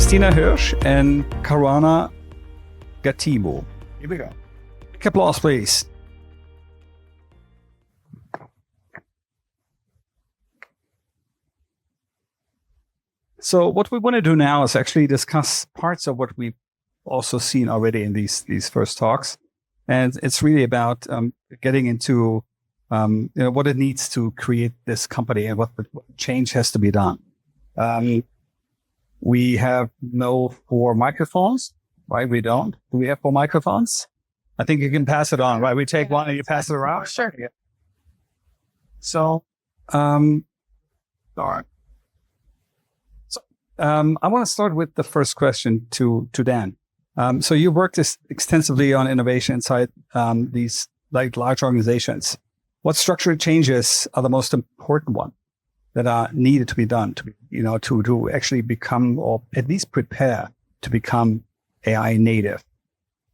Christina Hirsch and Karuana Gatimu. Here we go. Applause, please. So what we want to do now is actually discuss parts of what we've also seen already in these first talks. And it's really about getting into what it needs to create this company and what change has to be done. We have no 4 microphones, right? We don't. Do we have 4 microphones? I think you can pass it on, right? We take one and you pass it around? Sure. Yeah. So, all right. I want to start with the first question to Dan. So you worked extensively on innovation inside these like large organizations. What structural changes are the most important ones that are needed to be done to actually become, or at least prepare to become AI native,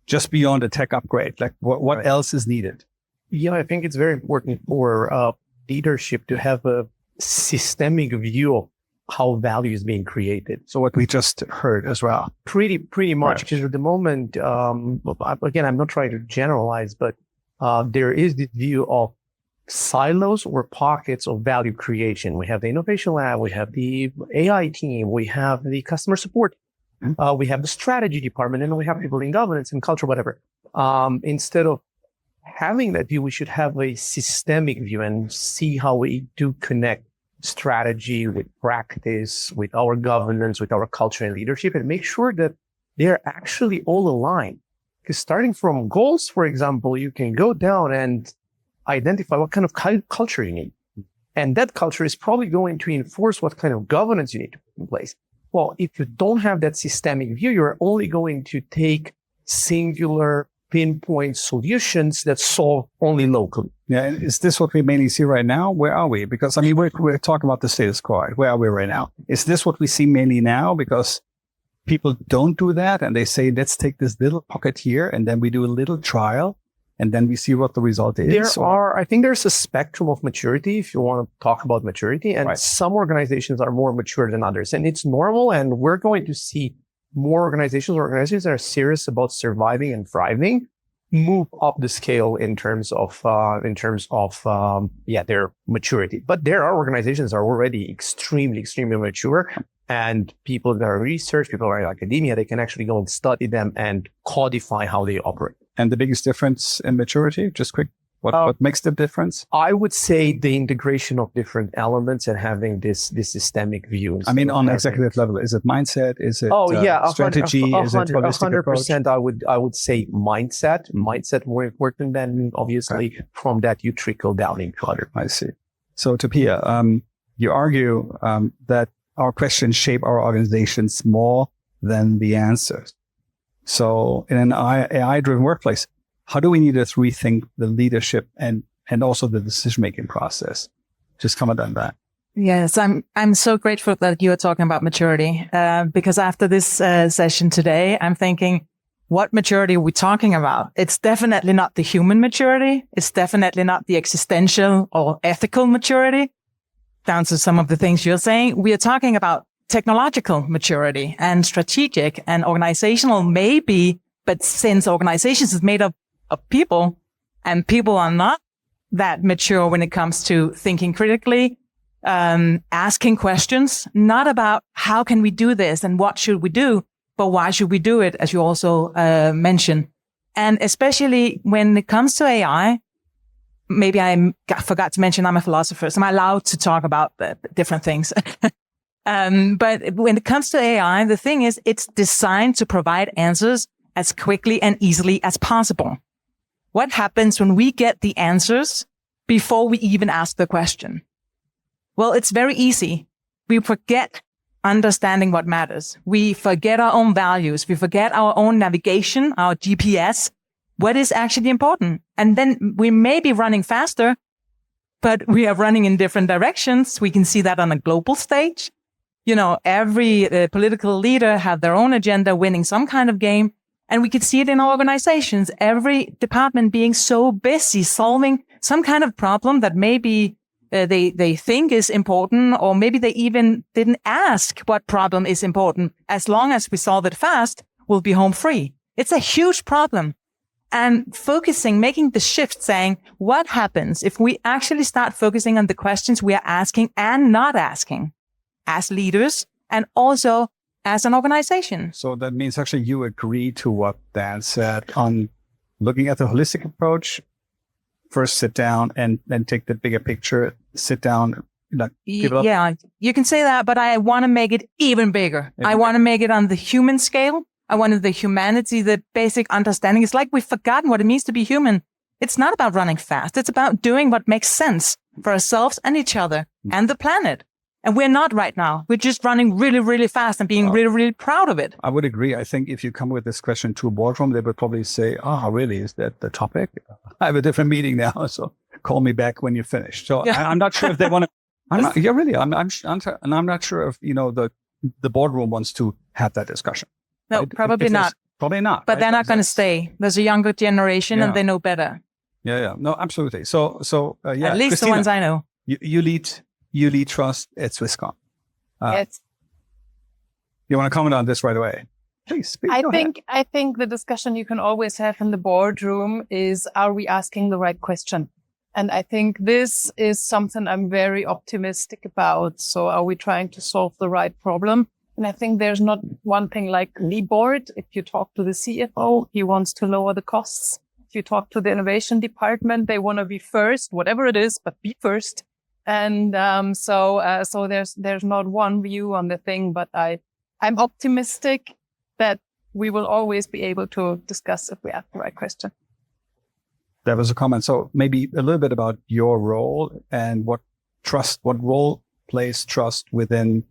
just beyond a tech upgrade? Like what else is needed? Yeah, I think it's very important for leadership to have a systemic view of how value is being created. So what we just heard as well. Pretty much, because at the moment, again, I'm not trying to generalize, but there is this view of silos or pockets of value creation. We have the innovation lab, we have the AI team, we have the customer support, we have the strategy department, and we have people in governance and culture, whatever. Instead of having that view, we should have a systemic view and see how we do connect strategy with practice, with our governance, with our culture and leadership, and make sure that they're actually all aligned. Because starting from goals, for example, you can go down and identify what kind of culture you need. And that culture is probably going to enforce what kind of governance you need to put in place. Well, if you don't have that systemic view, you're only going to take singular pinpoint solutions that solve only locally. Yeah, and is this what we mainly see right now? Where are we? Because I mean, we're talking about the status quo. Right? Where are we right now? Is this what we see mainly now? Because people don't do that, and they say, let's take this little pocket here, and then we do a little trial, and then we see what the result is. I think there's a spectrum of maturity, if you want to talk about maturity, and right. Some organizations are more mature than others, and it's normal. And we're going to see more organizations that are serious about surviving and thriving move up the scale in terms of their maturity. But there are organizations that are already extremely mature, and people that are research, people that are in academia, they can actually go and study them and codify how they operate. And the biggest difference in maturity, just quick, what makes the difference? I would say the integration of different elements and having this systemic view. I mean, on executive level, is it mindset? Is it strategy? Is it holistic approach? 100%. I would say mindset. Mindset more important than obviously from that you trickle down into other. I see. So Tapia, you argue that our questions shape our organizations more than the answers. So in an AI-driven workplace, how do we need to rethink the leadership and also the decision-making process? Just comment on that. Yes, I'm so grateful that you are talking about maturity, because after this session today, I'm thinking, what maturity are we talking about? It's definitely not the human maturity. It's definitely not the existential or ethical maturity, down to some of the things you're saying. We are talking about technological maturity and strategic and organizational maybe, but since organizations is made up of people, and people are not that mature when it comes to thinking critically, asking questions, not about how can we do this and what should we do, but why should we do it, as you also mentioned. And especially when it comes to AI, maybe I forgot to mention I'm a philosopher, so I'm allowed to talk about different things. But when it comes to AI, the thing is, it's designed to provide answers as quickly and easily as possible. What happens when we get the answers before we even ask the question? Well, it's very easy. We forget understanding what matters. We forget our own values. We forget our own navigation, our GPS, what is actually important. And then we may be running faster, but we are running in different directions. We can see that on a global stage. You know, every political leader have their own agenda, winning some kind of game. And we could see it in our organizations, every department being so busy solving some kind of problem that may be they think is important, or maybe they even didn't ask what problem is important. As long as we solve it fast, we'll be home free. It's a huge problem. And focusing, making the shift, saying, what happens if we actually start focusing on the questions we are asking and not asking as leaders and also as an organization? So that means actually you agree to what Dan said on looking at the holistic approach. First, sit down and take the bigger picture. Sit down. Yeah, you can say that, but I want to make it even bigger. I want to make it on the human scale. I wanted the humanity, the basic understanding. It's like we've forgotten what it means to be human. It's not about running fast. It's about doing what makes sense for ourselves and each other and the planet. And we're not right now. We're just running really, really fast and being really, really proud of it. I would agree. I think if you come with this question to a boardroom, they would probably say, oh, really? Is that the topic? I have a different meeting now, so call me back when you're finished. So yeah. I'm not sure if they want to. I'm not sure if, the boardroom wants to have that discussion. No, right? Probably not. Probably not. But right? they're not going to stay. There's a younger generation and they know better. Yeah. No, absolutely. So At least Christina, the ones I know. You lead trust at Swisscom. Yes. You want to comment on this right away? Please. I think the discussion you can always have in the boardroom is, are we asking the right question? And I think this is something I'm very optimistic about. So are we trying to solve the right problem? And I think there's not one thing like the board. If you talk to the CFO, he wants to lower the costs. If you talk to the innovation department, they want to be first, whatever it is, but be first. And so there's not one view on the thing, but I'm optimistic that we will always be able to discuss if we ask the right question. That was a comment. So maybe a little bit about your role and what role plays trust within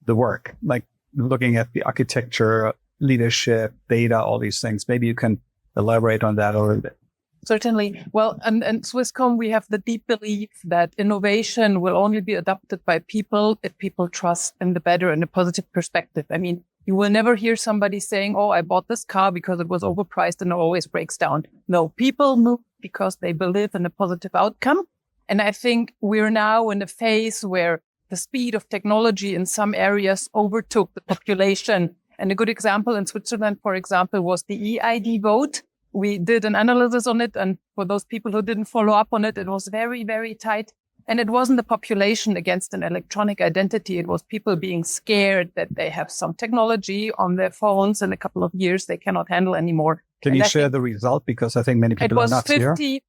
the work, like looking at the architecture, leadership, data, all these things. Maybe you can elaborate on that a little bit. Certainly. Well, and Swisscom, we have the deep belief that innovation will only be adopted by people if people trust in the better and the positive perspective. I mean, you will never hear somebody saying, oh, I bought this car because it was overpriced and it always breaks down. No, people move because they believe in a positive outcome. And I think we're now in a phase where the speed of technology in some areas overtook the population. And a good example in Switzerland, for example, was the eID vote. We did an analysis on it. And for those people who didn't follow up on it, it was very, very tight. And it wasn't the population against an electronic identity. It was people being scared that they have some technology on their phones in a couple of years they cannot handle anymore. Can you share the result? Because I think many people are not here. It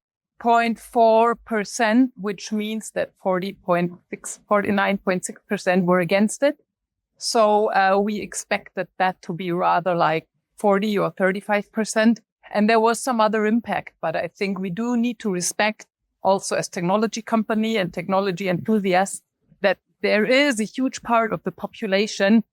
was 50.4%, which means that 49.6% were against it. So we expected that to be rather like 40 or 35%. And there was some other impact, but I think we do need to respect also as technology company and technology enthusiasts that there is a huge part of the population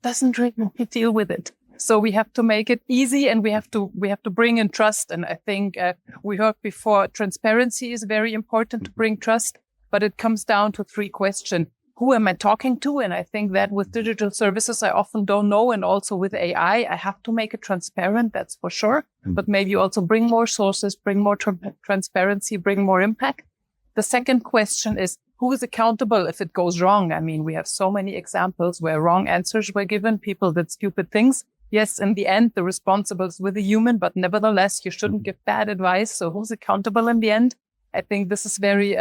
doesn't really deal with it. So we have to make it easy and we have to bring in trust. And I think we heard before, transparency is very important to bring trust, but it comes down to 3 questions. Who am I talking to? And I think that with digital services, I often don't know. And also with AI, I have to make it transparent. That's for sure. But maybe also bring more sources, bring more transparency, bring more impact. The second question is, who is accountable if it goes wrong? I mean, we have so many examples where wrong answers were given. People did stupid things. Yes, in the end, the responsible is with a human, but nevertheless, you shouldn't give bad advice. So who's accountable in the end? I think this is very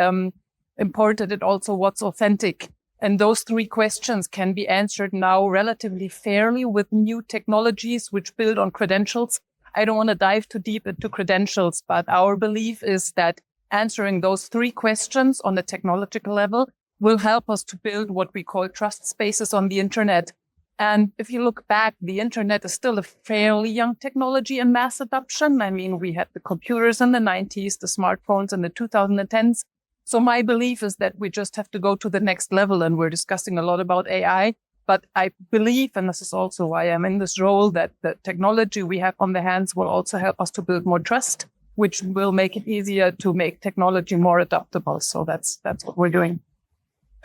important. And also what's authentic. And those 3 questions can be answered now relatively fairly with new technologies which build on credentials. I don't want to dive too deep into credentials, but our belief is that answering those 3 questions on the technological level will help us to build what we call trust spaces on the internet. And if you look back, the internet is still a fairly young technology in mass adoption. I mean, we had the computers in the 90s, the smartphones in the 2010s. So my belief is that we just have to go to the next level, and we're discussing a lot about AI. But I believe, and this is also why I'm in this role, that the technology we have on the hands will also help us to build more trust, which will make it easier to make technology more adaptable. So that's what we're doing.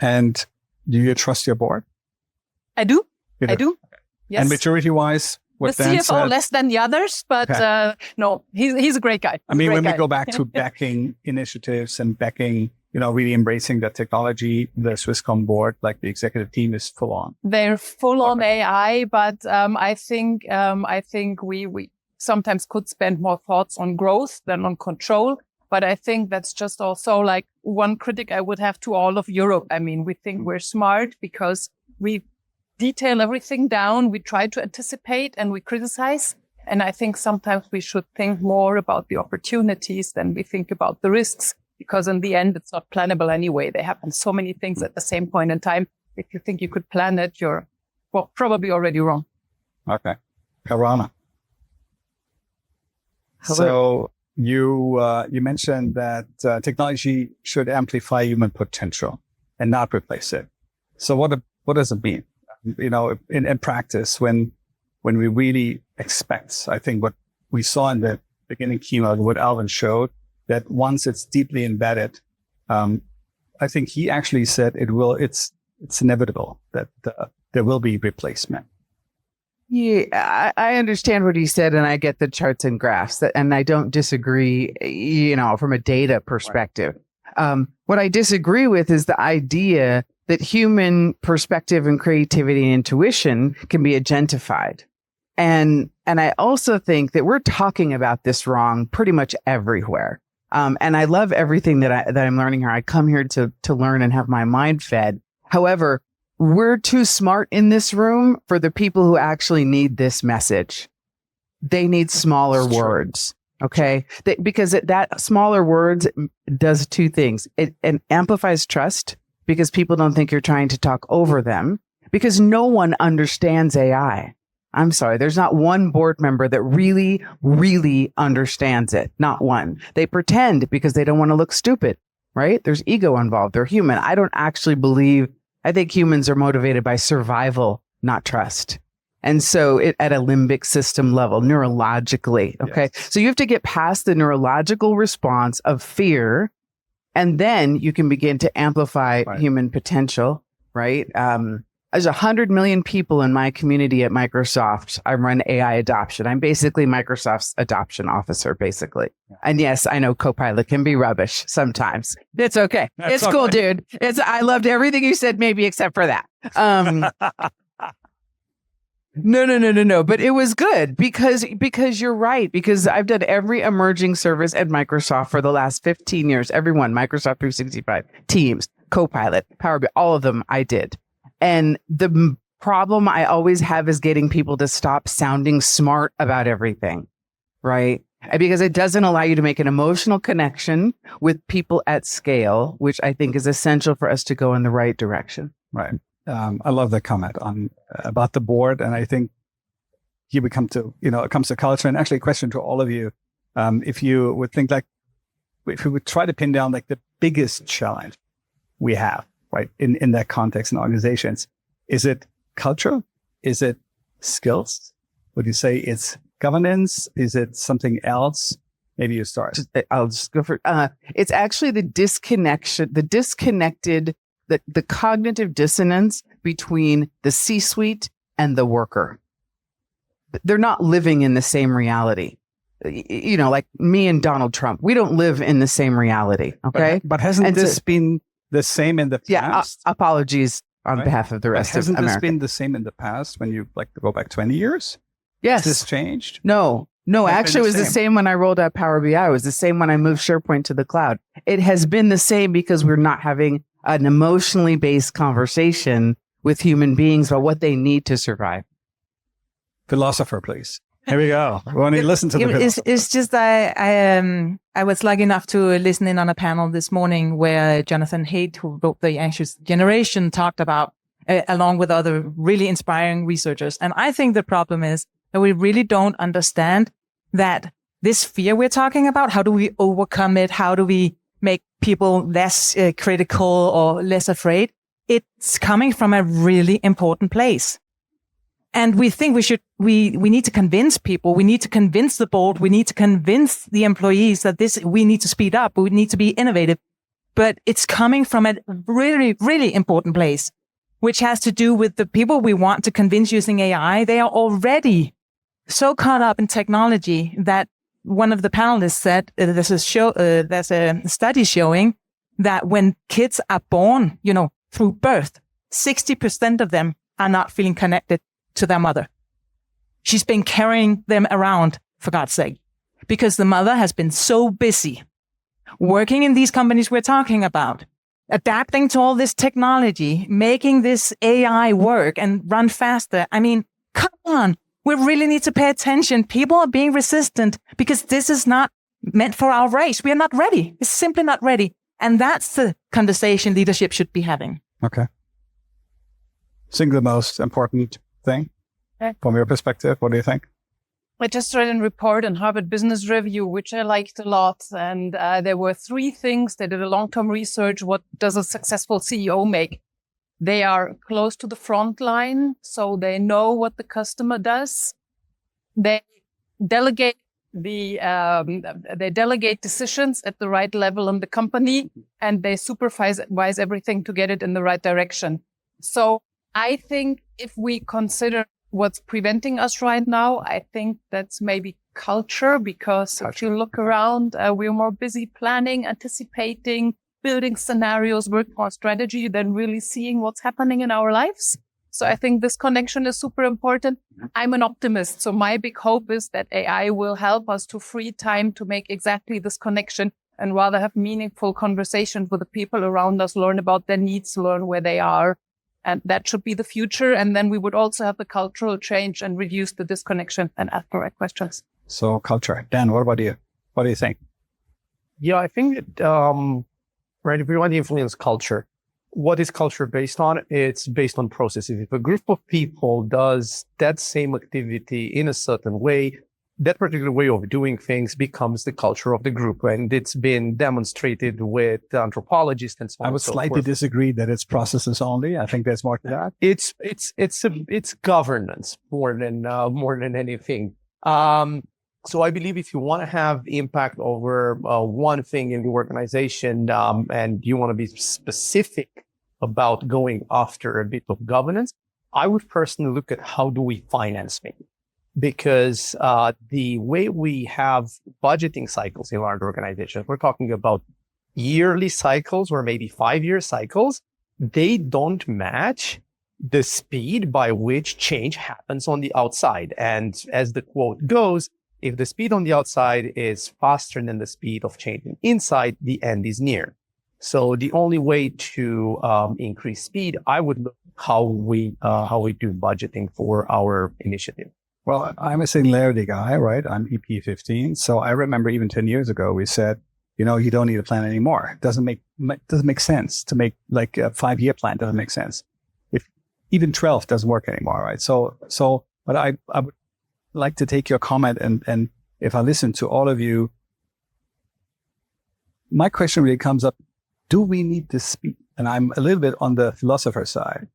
And do you trust your board? I do. I do. Yes. And maturity-wise, what the Dan CFO said, less than the others, but no, he's a great guy. I mean, when we go back to backing initiatives and backing really embracing that technology? The Swisscom board, like the executive team, is full on. They're full on AI, but I think we sometimes could spend more thoughts on growth than on control. But I think that's just also like one critic I would have to all of Europe. I mean, we think we're smart because we detail everything down. We try to anticipate and we criticize. And I think sometimes we should think more about the opportunities than we think about the risks, because in the end, it's not plannable anyway. There happen so many things at the same point in time. If you think you could plan it, you're probably already wrong. Okay. Karuana. So you mentioned that technology should amplify human potential and not replace it. So what does it mean? In practice, when we really expect, I think what we saw in the beginning keynote, what Alvin showed, that once it's deeply embedded, I think he actually said it's inevitable that there will be replacement. Yeah, I understand what he said, and I get the charts and graphs, and I don't disagree, from a data perspective. What I disagree with is the idea that human perspective and creativity and intuition can be agentified. And I also think that we're talking about this wrong pretty much everywhere. And I love everything that I'm learning here. I come here to learn and have my mind fed. However, we're too smart in this room for the people who actually need this message. They need smaller words. Okay. Because that smaller words does two things. It amplifies trust because people don't think you're trying to talk over them, because no one understands AI. I'm sorry. There's not one board member that really, really understands it. Not one. They pretend because they don't want to look stupid, right? There's ego involved. They're human. I don't actually believe, I think humans are motivated by survival, not trust. And so at a limbic system level, neurologically, okay? Yes. So you have to get past the neurological response of fear, and then you can begin to amplify human potential, right? There's 100 million people in my community at Microsoft. I run AI adoption. I'm basically Microsoft's adoption officer, basically. And yes, I know Copilot can be rubbish sometimes. It's okay. It's cool, dude. I loved everything you said, maybe except for that. No. But it was good because you're right. Because I've done every emerging service at Microsoft for the last 15 years. Everyone, Microsoft 365, Teams, Copilot, Power BI, all of them I did. And the problem I always have is getting people to stop sounding smart about everything, right? Because it doesn't allow you to make an emotional connection with people at scale, which I think is essential for us to go in the right direction. Right. I love that comment about the board. And I think here we come to, it comes to culture, and actually a question to all of you. If you would think if we would try to pin down the biggest challenge we have, right, in that context in organizations, is it culture? Is it skills? Would you say it's governance? Is it something else? Maybe you start. I'll just go for it. It's actually the disconnection, the cognitive dissonance between the C-suite and the worker. They're not living in the same reality. Like me and Donald Trump, we don't live in the same reality. Okay. But hasn't this been the same in the past? Yeah, apologies on behalf of the rest of America. Hasn't this been the same in the past when you go back 20 years? Yes. Has this changed? No, actually it was the same when I rolled out Power BI. It was the same when I moved SharePoint to the cloud. It has been the same because we're not having an emotionally based conversation with human beings about what they need to survive. Philosopher, please. Here we go. We want to listen to the philosopher. It's just I was lucky enough to listen in on a panel this morning where Jonathan Haidt, who wrote The Anxious Generation, talked about, along with other really inspiring researchers. And I think the problem is that we really don't understand that this fear we're talking about, how do we overcome it? How do we make people less critical or less afraid? It's coming from a really important place. And we think we need to convince people, we need to convince the board, we need to convince the employees that we need to speed up, we need to be innovative. But it's coming from a really, really important place, which has to do with the people we want to convince using AI. They are already so caught up in technology that one of the panelists said there's a study showing that when kids are born, through birth, 60% of them are not feeling connected to their mother. She's been carrying them around, for God's sake, because the mother has been so busy working in these companies we're talking about, adapting to all this technology, making this AI work and run faster. I mean, come on. We really need to pay attention. People are being resistant because this is not meant for our race. We are not ready. It's simply not ready. And that's the conversation leadership should be having. Okay. Single most important thing from your perspective. What do you think? I just read a report on Harvard Business Review, which I liked a lot. And there were 3 things. They did a long-term research. What does a successful CEO make? They are close to the front line, so they know what the customer does. They delegate decisions at the right level in the company, and they supervise everything to get it in the right direction. So I think if we consider what's preventing us right now, I think that's maybe culture, because if you look around, we're more busy planning, anticipating, building scenarios, working on strategy than really seeing what's happening in our lives. So I think this connection is super important. I'm an optimist. So my big hope is that AI will help us to free time to make exactly this connection and rather have meaningful conversations with the people around us, learn about their needs, learn where they are. And that should be the future. And then we would also have the cultural change and reduce the disconnection and ask the right questions. So culture. Dan, what about you? What do you think? Yeah, I think that, right, if we want to influence culture, what is culture based on? It's based on processes. If a group of people does that same activity in a certain way, that particular way of doing things becomes the culture of the group. And it's been demonstrated with anthropologists and so on. I would slightly disagree that it's processes only. I think there's more to that. It's governance more than anything. So I believe if you want to have impact over one thing in the organization, and you want to be specific about going after a bit of governance, I would personally look at how do we finance things. Because the way we have budgeting cycles in large organizations, we're talking about yearly cycles or maybe 5-year cycles, they don't match the speed by which change happens on the outside. And as the quote goes, if the speed on the outside is faster than the speed of changing inside, the end is near. So the only way to increase speed, I would look how we do budgeting for our initiative. Well, I'm a singularity guy, right? I'm EP 15. So I remember even 10 years ago, we said, you don't need a plan anymore. It doesn't make sense to make like a 5-year plan. Doesn't make sense. If even 12 doesn't work anymore, right? But I would like to take your comment, and if I listen to all of you, my question really comes up, do we need this speed? And I'm a little bit on the philosopher side.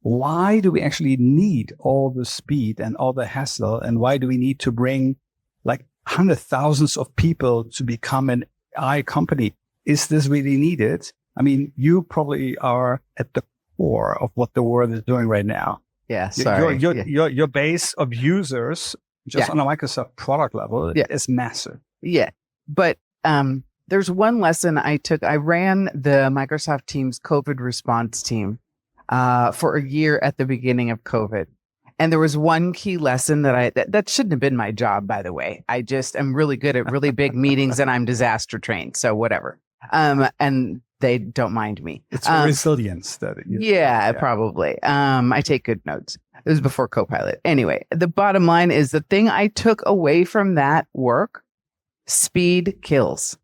Why do we actually need all the speed and all the hassle? And why do we need to bring like hundreds of thousands of people to become an AI company? Is this really needed? I mean, you probably are at the core of what the world is doing right now. Yeah, sorry. Your base of users, just on a Microsoft product level, is massive. Yeah, but there's one lesson I took. I ran the Microsoft Teams COVID response team for a year at the beginning of COVID. And there was one key lesson that shouldn't have been my job, by the way. I just am really good at really big meetings and I'm disaster trained. So whatever. And they don't mind me. It's resilience that. Probably. I take good notes. It was before Copilot. Anyway, the bottom line is the thing I took away from that work, speed kills.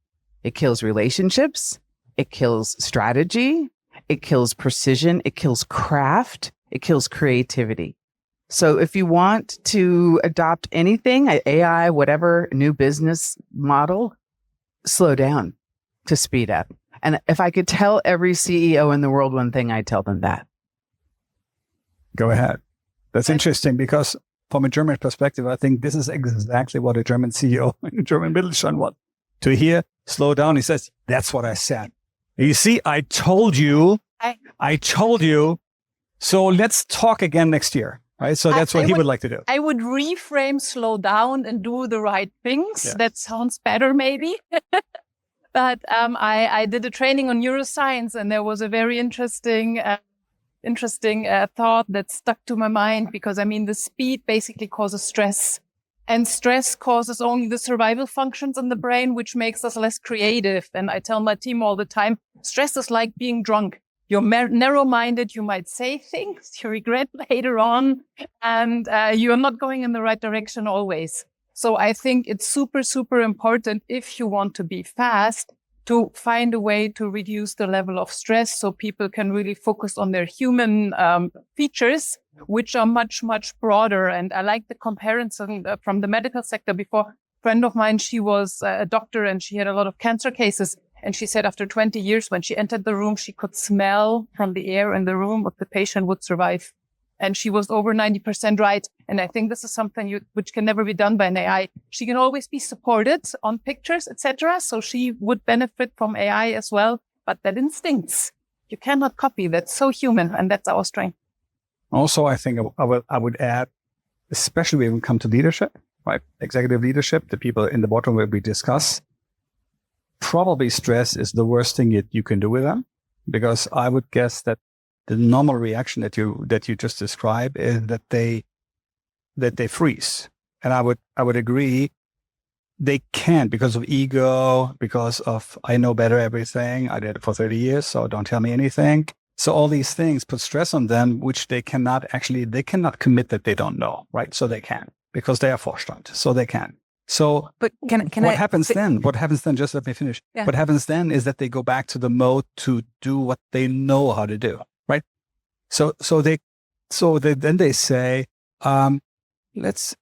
It kills relationships. It kills strategy. It kills precision. It kills craft. It kills creativity. So if you want to adopt anything, AI, whatever, new business model, slow down to speed up. And if I could tell every CEO in the world one thing, I'd tell them that. Go ahead. That's interesting because from a German perspective, I think this is exactly what a German CEO in a German Mittelstand wants. To hear, slow down, he says, that's what I said. You see, I told you. So let's talk again next year. Right. So that's what he would like to do. I would reframe slow down and do the right things. Yes. That sounds better, maybe. But I did a training on neuroscience, and there was a very interesting thought that stuck to my mind, because I mean, the speed basically causes stress, and stress causes only the survival functions in the brain, which makes us less creative. And I tell my team all the time, stress is like being drunk. You're narrow-minded. You might say things you regret later on, and you're not going in the right direction always. So I think it's super, super important, if you want to be fast, to find a way to reduce the level of stress so people can really focus on their human features, which are much, much broader. And I like the comparison from the medical sector. Before, a friend of mine, she was a doctor and she had a lot of cancer cases. And she said after 20 years, when she entered the room, she could smell from the air in the room if the patient would survive. And she was over 90% right. And I think this is something which can never be done by an AI. She can always be supported on pictures, etc. So she would benefit from AI as well. But that instincts, you cannot copy. That's so human, and that's our strength. Also, I think I would add, especially when we come to leadership, right? Executive leadership, the people in the boardroom where we discuss, probably stress is the worst thing you can do with them, because I would guess that the normal reaction that you just described is that they freeze. And I would agree, they can't, because of ego, because of I know better everything. I did it for 30 years, so don't tell me anything. So all these things put stress on them, which they cannot commit that they don't know, right? So they can, because they are Vorstand, so they can. So but what happens then? What happens then, just let me finish. Yeah. What happens then is that they go back to the mode to do what they know how to do, right? So then they say, let's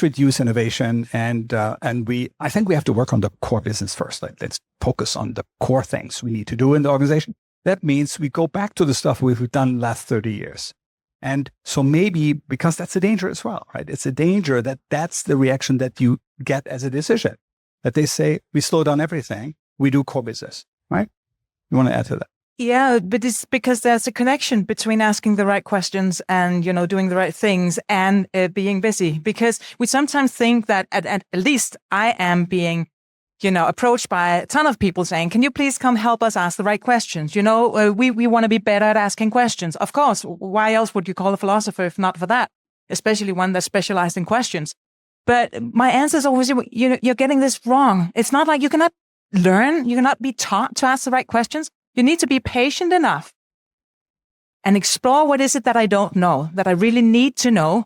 reduce innovation, and I think we have to work on the core business first. Let's focus on the core things we need to do in the organization. That means we go back to the stuff we've done the last 30 years. And so maybe, because that's a danger as well, right? It's a danger that's the reaction that you get as a decision, that they say, we slow down everything, we do core business, right? You want to add to that? Yeah, but it's because there's a connection between asking the right questions and, doing the right things and being busy. Because we sometimes think that at least I am being, approached by a ton of people saying, can you please come help us ask the right questions? We want to be better at asking questions. Of course, why else would you call a philosopher if not for that? Especially one that's specialized in questions. But my answer is always, you're getting this wrong. It's not like you cannot learn, you cannot be taught to ask the right questions. You need to be patient enough and explore what is it that I don't know, that I really need to know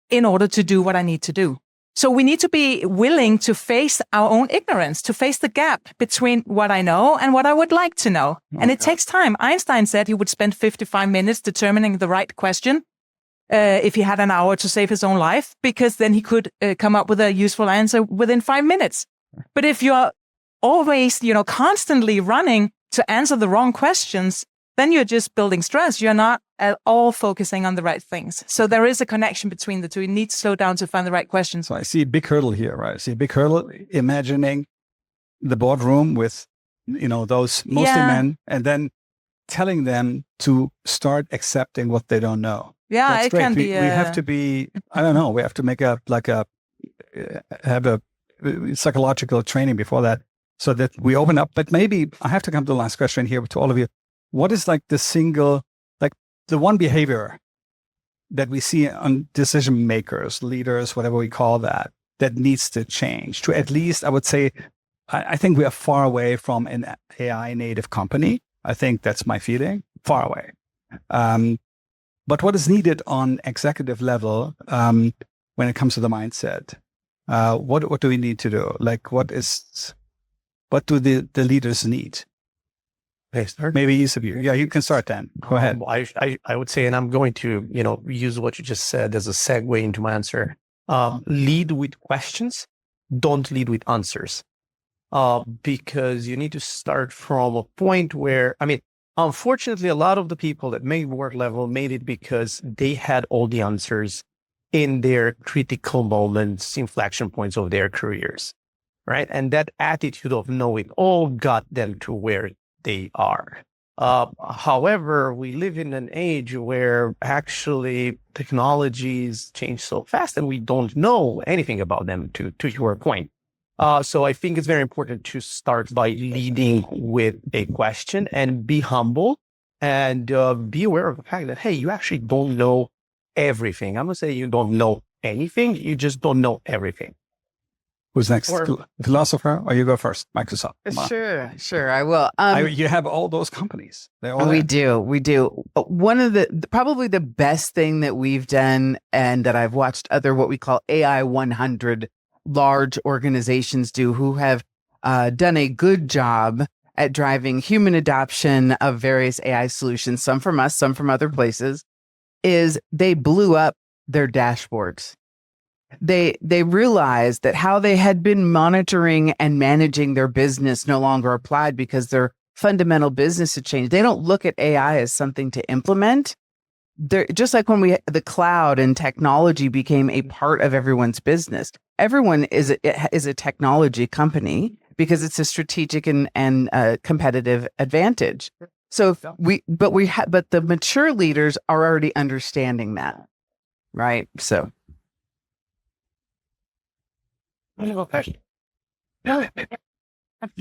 in order to do what I need to do. So we need to be willing to face our own ignorance, to face the gap between what I know and what I would like to know. And it takes time. Einstein said he would spend 55 minutes determining the right question if he had an hour to save his own life, because then he could come up with a useful answer within 5 minutes. But if you're always, constantly running to answer the wrong questions, then you're just building stress. You're not at all focusing on the right things. So there is a connection between the two. You need to slow down to find the right questions. So I see a big hurdle here, right? I see a big hurdle imagining the boardroom with, those mostly men, and then telling them to start accepting what they don't know. Yeah, that's it great. can be. We have to be, I don't know, we have to make have a psychological training before that, so that we open up. But maybe I have to come to the last question here to all of you. What is the one behavior that we see on decision makers, leaders, whatever we call that needs to change to, at least, I would say, I think we are far away from an AI native company. I think that's my feeling, far away. But what is needed on executive level when it comes to the mindset? What do we need to do? What do the leaders need? Maybe each of you. Yeah, you can start then. Go ahead. I would say, and I'm going to, use what you just said as a segue into my answer. Lead with questions. Don't lead with answers. Because you need to start from a point where, unfortunately, a lot of the people that made work level made it because they had all the answers in their critical moments, inflection points of their careers, right? And that attitude of knowing all got them to where they are. However, we live in an age where actually technologies change so fast and we don't know anything about them, to your point. So I think it's very important to start by leading with a question and be humble and be aware of the fact that, hey, you actually don't know everything. I'm going to say you don't know anything. You just don't know everything. Who's next? Or- Philosopher, or you go first? Microsoft. Come on. Sure, I will. You have all those companies. They're all We there. do. One of probably the best thing that we've done and that I've watched other what we call AI 100 large organizations do who have done a good job at driving human adoption of various AI solutions, some from us, some from other places, is they blew up their dashboards. They realized that how they had been monitoring and managing their business no longer applied because their fundamental business had changed. They don't look at AI as something to implement. They're just like when the cloud and technology became a part of everyone's business. Everyone is a technology company because it's a strategic and competitive advantage. So but the mature leaders are already understanding that, right? So. You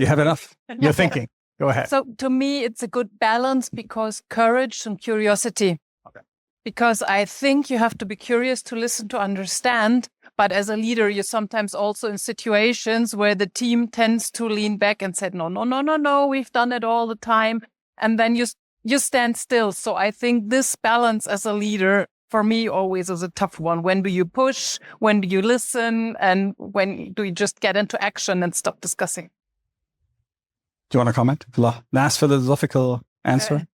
have enough. You're thinking. Go ahead. So to me, it's a good balance because courage and curiosity. Okay. Because I think you have to be curious to listen, to understand. But as a leader, you're sometimes also in situations where the team tends to lean back and say, no, we've done it all the time. And then you stand still. So I think this balance as a leader, for me, always is a tough one. When do you push? When do you listen? And when do you just get into action and stop discussing? Do you want to comment? Last philosophical answer?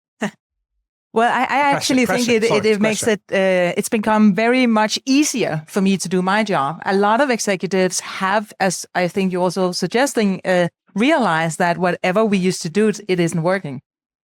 Well, I actually think it makes it, it's become very much easier for me to do my job. A lot of executives have, as I think you're also suggesting, realized that whatever we used to do, it isn't working.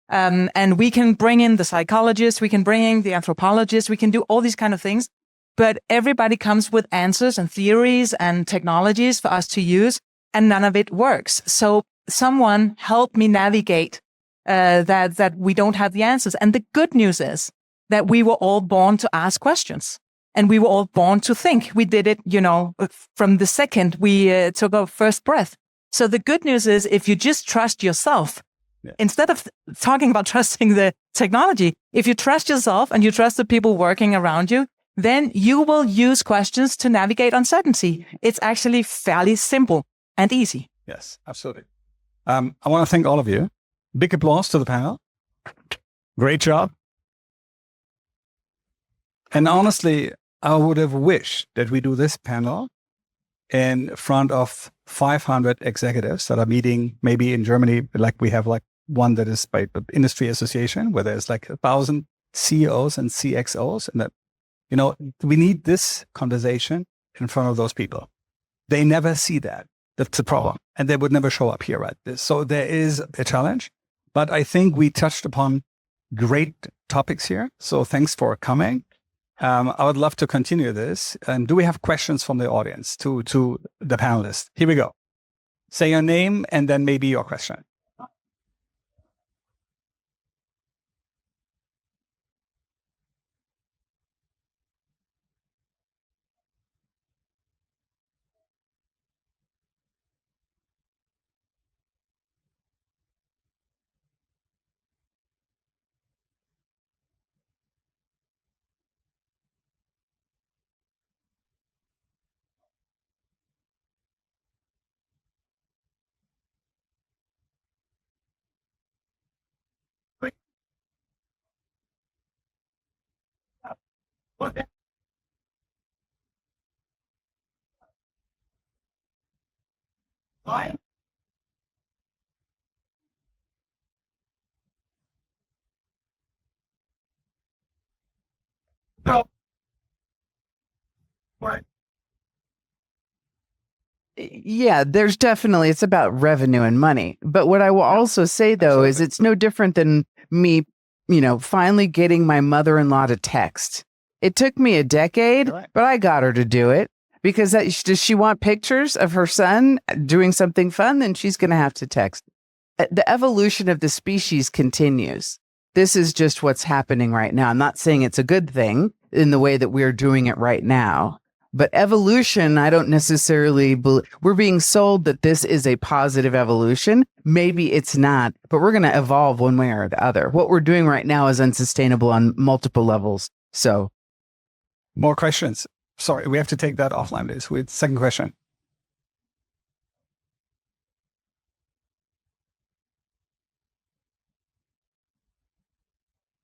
And we can bring in the psychologists, we can bring in the anthropologists, we can do all these kind of things, but everybody comes with answers and theories and technologies for us to use, and none of it works. So someone help me navigate that we don't have the answers. And the good news is that we were all born to ask questions, and we were all born to think. We did it, from the second we took our first breath. So the good news is if you just trust yourself, instead of talking about trusting the technology, if you trust yourself and you trust the people working around you, then you will use questions to navigate uncertainty. It's actually fairly simple and easy. Yes, absolutely. I want to thank all of you. Big applause to the panel. Great job. And honestly, I would have wished that we do this panel in front of 500 executives that are meeting maybe in Germany, like we have one that is by the industry association where there's 1,000 CEOs and CXOs. And that, we need this conversation in front of those people. They never see that. That's the problem. And they would never show up here at this. So there is a challenge, but I think we touched upon great topics here. So thanks for coming. I would love to continue this. And do we have questions from the audience to the panelists? Here we go. Say your name and then maybe your question. Yeah, it's about revenue and money. But what I will also say, though, is it's no different than me, finally getting my mother-in-law to text. It took me a decade, but I got her to do it because does she want pictures of her son doing something fun? Then she's going to have to text. The evolution of the species continues. This is just what's happening right now. I'm not saying it's a good thing in the way that we're doing it right now, But evolution, I don't necessarily believe. We're being sold that this is a positive evolution. Maybe it's not, but we're going to evolve one way or the other. What we're doing right now is unsustainable on multiple levels. So, more questions. Sorry, we have to take that offline, please. With second question.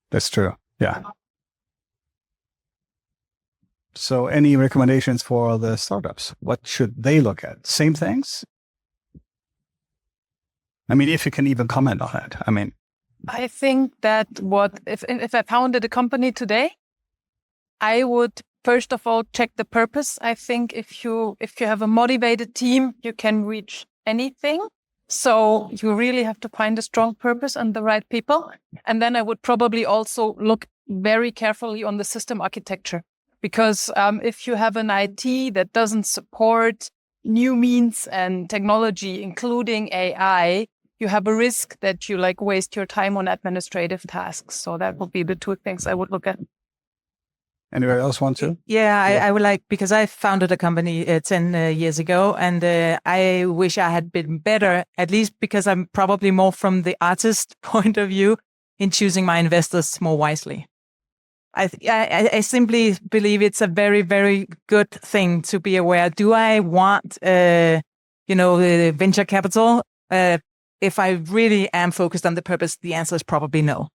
That's true. Yeah. So any recommendations for the startups? What should they look at? Same things? I mean, if you can even comment on it. I mean, I think that if I founded a company today, I would first of all check the purpose. I think if you have a motivated team, you can reach anything. So you really have to find a strong purpose and the right people. And then I would probably also look very carefully on the system architecture. Because if you have an IT that doesn't support new means and technology, including AI, you have a risk that you waste your time on administrative tasks. So that would be the two things I would look at. Anybody else want to? Yeah, I would like, because I founded a company 10 years ago, and I wish I had been better, at least because I'm probably more from the artist point of view in choosing my investors more wisely. I simply believe it's a very, very good thing to be aware. Do I want, the venture capital? If I really am focused on the purpose, the answer is probably no.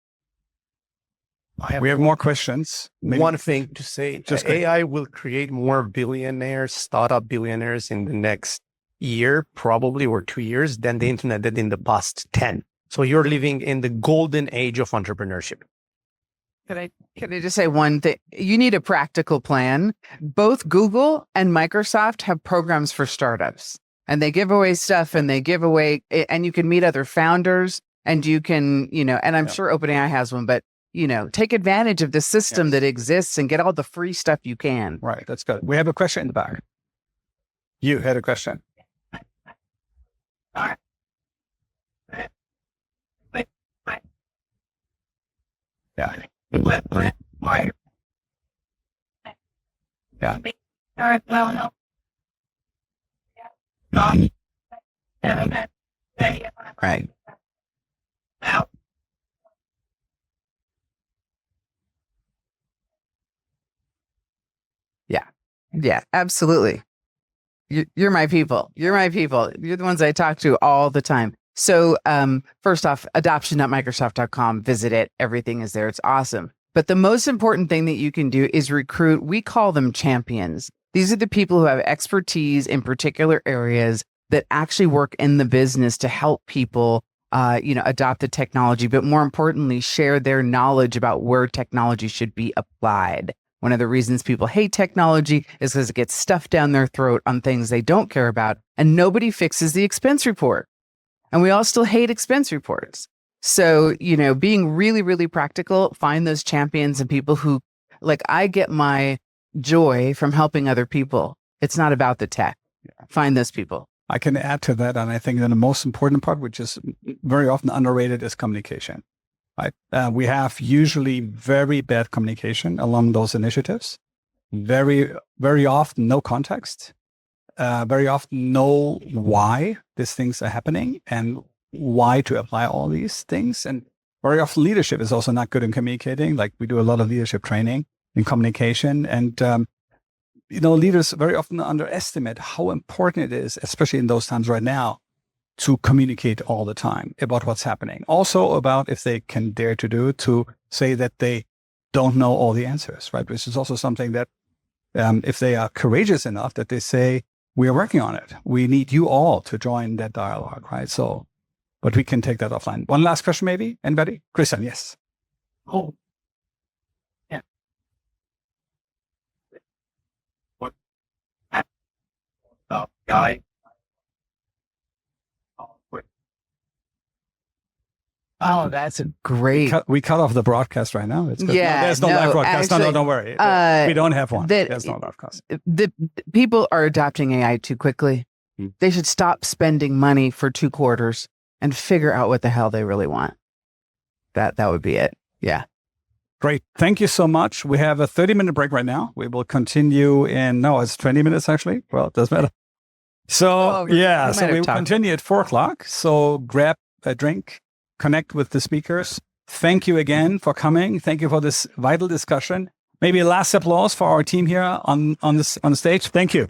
We have more questions. Maybe. One thing to say, AI will create more billionaires, startup billionaires in the next year, probably, or 2 years than the internet did in the past 10. So you're living in the golden age of entrepreneurship. Can I just say one thing? You need a practical plan. Both Google and Microsoft have programs for startups, and they give away stuff, and you can meet other founders, and you can, and I'm sure OpenAI has one, but take advantage of the system that exists and get all the free stuff you can. Right. That's good. We have a question in the back. You had a question. Yeah. Yeah. Right. Yeah, absolutely. You're my people. You're my people. You're the ones I talk to all the time. So first off, adoption.microsoft.com, visit it. Everything is there. It's awesome. But the most important thing that you can do is recruit. We call them champions. These are the people who have expertise in particular areas that actually work in the business to help people, adopt the technology, but more importantly, share their knowledge about where technology should be applied. One of the reasons people hate technology is because it gets stuffed down their throat on things they don't care about, and nobody fixes the expense report. And we all still hate expense reports. So, being really, really practical, find those champions and people who, I get my joy from helping other people. It's not about the tech. Find those people. I can add to that. And I think that the most important part, which is very often underrated, is communication. Right? We have usually very bad communication along those initiatives. Very, very often, no context. Very often, know why these things are happening and why to apply all these things. And very often, leadership is also not good in communicating. We do a lot of leadership training in communication. And, leaders very often underestimate how important it is, especially in those times right now, to communicate all the time about what's happening. Also about, if they can dare to say that they don't know all the answers, right? Which is also something that if they are courageous enough that they say, we are working on it. We need you all to join that dialogue, right? So, but we can take that offline. One last question, maybe? Anybody? Christian, yes. Oh, yeah. What? Guy. Oh, that's a great. We cut off the broadcast right now. It's good. Yeah, there's no live broadcast. Actually, no, don't worry. We don't have one. There's no live broadcast. The people are adopting AI too quickly. They should stop spending money for 2 quarters and figure out what the hell they really want. That would be it. Yeah. Great. Thank you so much. We have a 30-minute break right now. We will continue it's 20 minutes actually. Well, it doesn't matter. So we will continue at 4:00. So grab a drink, connect with the speakers. Thank you again for coming. Thank you for this vital discussion. Maybe a last applause for our team here on the stage. Thank you.